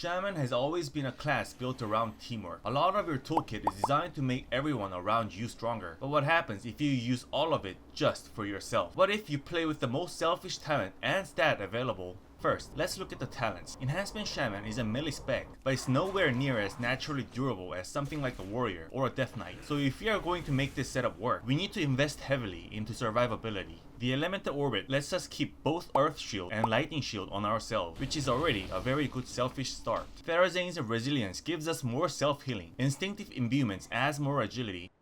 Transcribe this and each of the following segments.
Shaman has always been a class built around teamwork. A lot of your toolkit is designed to make everyone around you stronger. But what happens if you use all of it just for yourself? What if you play with the most selfish talent and stat available? First, let's look at the talents. Enhancement Shaman is a melee spec, but it's nowhere near as naturally durable as something like a warrior or a death knight. So if we are going to make this setup work, we need to invest heavily into survivability. The Elemental Orbit lets us keep both Earth Shield and Lightning Shield on ourselves, which is already a very good selfish start. Therazane's Resilience gives us more self-healing. Instinctive Imbuements adds more agility.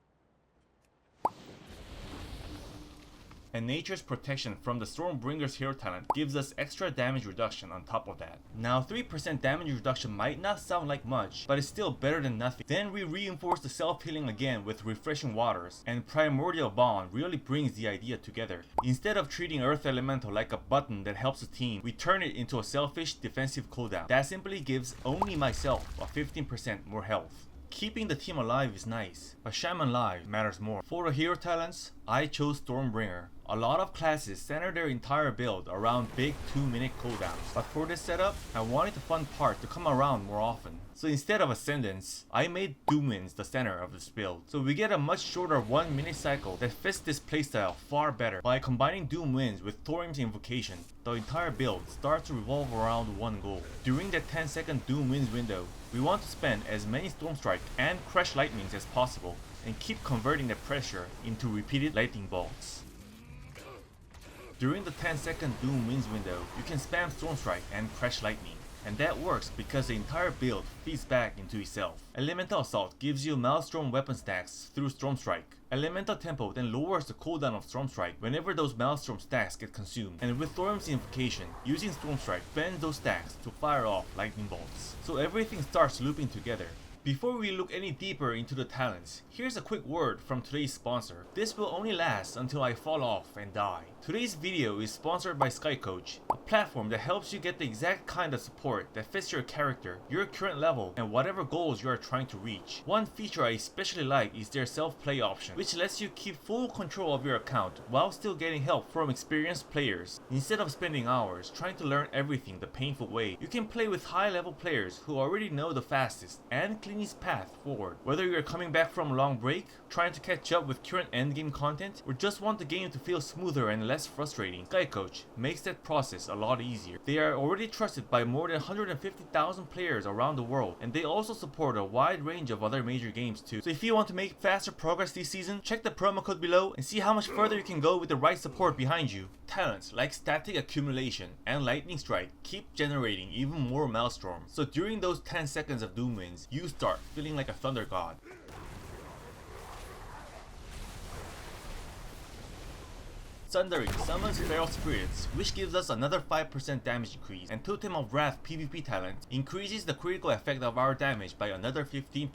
And Nature's Protection from the Stormbringer's hero talent gives us extra damage reduction on top of that. Now 3% damage reduction might not sound like much, but it's still better than nothing. Then we reinforce the self-healing again with Refreshing Waters, and Primordial Bond really brings the idea together. Instead of treating Earth Elemental like a button that helps the team, we turn it into a selfish defensive cooldown that simply gives only myself a 15% more health. Keeping the team alive is nice, but Shaman life matters more. For the hero talents, I chose Stormbringer. A lot of classes center their entire build around big 2-minute cooldowns, but for this setup, I wanted the fun part to come around more often. So instead of Ascendance, I made Doomwinds the center of this build. So we get a much shorter 1-minute cycle that fits this playstyle far better. By combining Doomwinds with Thorium's Invocation, the entire build starts to revolve around one goal. During that 10-second Doomwinds window, we want to spend as many Stormstrike and Crush Lightnings as possible and keep converting the pressure into repeated lightning bolts. During the 10-second Doomwinds window, you can spam Stormstrike and Crush Lightning, and that works because the entire build feeds back into itself. Elemental Assault gives you Maelstrom weapon stacks through Stormstrike. Elemental Tempo then lowers the cooldown of Stormstrike whenever those Maelstrom stacks get consumed, and with Thorium's Invocation, using Stormstrike bends those stacks to fire off lightning bolts. So everything starts looping together. Before we look any deeper into the talents, here's a quick word from today's sponsor. This will only last until I fall off and die. Today's video is sponsored by SkyCoach, a platform that helps you get the exact kind of support that fits your character, your current level, and whatever goals you are trying to reach. One feature I especially like is their self-play option, which lets you keep full control of your account while still getting help from experienced players. Instead of spending hours trying to learn everything the painful way, you can play with high-level players who already know the fastest and cleanest path forward. Whether you're coming back from a long break, trying to catch up with current endgame content, or just want the game to feel smoother and less frustrating, SkyCoach makes that process a lot easier. They are already trusted by more than 150,000 players around the world, and they also support a wide range of other major games too. So if you want to make faster progress this season, check the promo code below and see how much further you can go with the right support behind you. Talents like Static Accumulation and Lightning Strike keep generating even more Maelstroms, so during those 10 seconds of Doomwinds, you start feeling like a thunder god. Sundering summons Feral Spirits, which gives us another 5% damage increase, and Totem of Wrath PvP talent increases the critical effect of our damage by another 15%.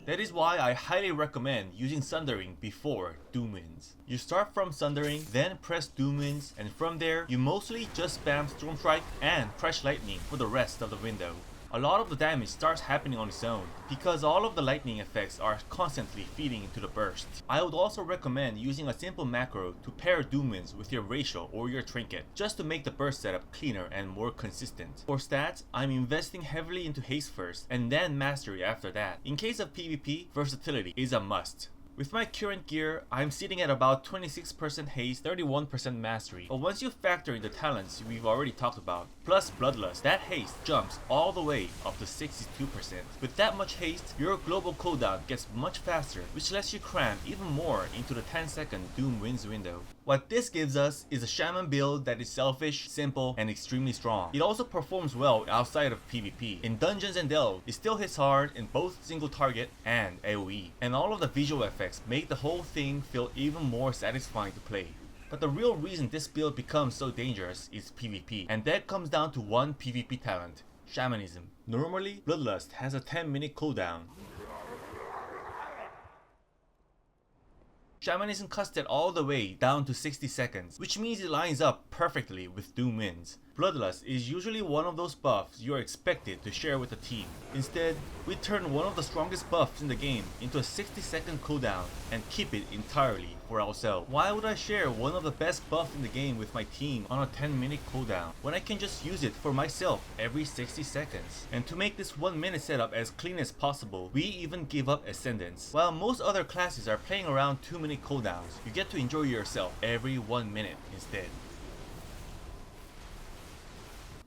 That is why I highly recommend using Sundering before Doomwinds. You start from Sundering, then press Doomwinds, and from there, you mostly just spam Stormstrike and Crush Lightning for the rest of the window. A lot of the damage starts happening on its own, because all of the lightning effects are constantly feeding into the burst. I would also recommend using a simple macro to pair Doomwinds with your Ratio or your Trinket, just to make the burst setup cleaner and more consistent. For stats, I'm investing heavily into Haste first, and then Mastery after that. In case of PvP, Versatility is a must. With my current gear, I'm sitting at about 26% haste, 31% mastery. But once you factor in the talents we've already talked about, plus Bloodlust, that haste jumps all the way up to 62%. With that much haste, your global cooldown gets much faster, which lets you cram even more into the 10-second Doomwinds window. What this gives us is a Shaman build that is selfish, simple, and extremely strong. It also performs well outside of PvP. In Dungeons and Delve, it still hits hard in both single target and AoE. And all of the visual effects make the whole thing feel even more satisfying to play. But the real reason this build becomes so dangerous is PvP, and that comes down to one PvP talent, Shamanism. Normally, Bloodlust has a 10-minute cooldown. Shamanism cuts that all the way down to 60 seconds, which means it lines up perfectly with Doomwinds. Bloodlust is usually one of those buffs you are expected to share with the team. Instead, we turn one of the strongest buffs in the game into a 60-second cooldown and keep it entirely for for ourselves. Why would I share one of the best buffs in the game with my team on a 10-minute cooldown when I can just use it for myself every 60 seconds? And to make this 1 minute setup as clean as possible, we even give up Ascendance. While most other classes are playing around 2-minute cooldowns, you get to enjoy yourself every 1 minute instead.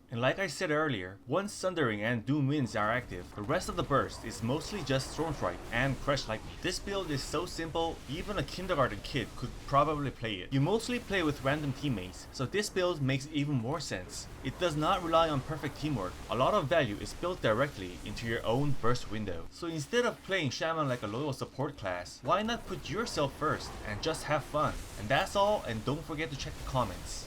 And like I said earlier, once Sundering and Doom Winds are active, the rest of the burst is mostly just Stormstrike and Crush Lightning. This build is so simple, even a kindergarten kid could probably play it. You mostly play with random teammates, so this build makes even more sense. It does not rely on perfect teamwork. A lot of value is built directly into your own burst window. So instead of playing Shaman like a loyal support class, why not put yourself first and just have fun? And that's all, and don't forget to check the comments.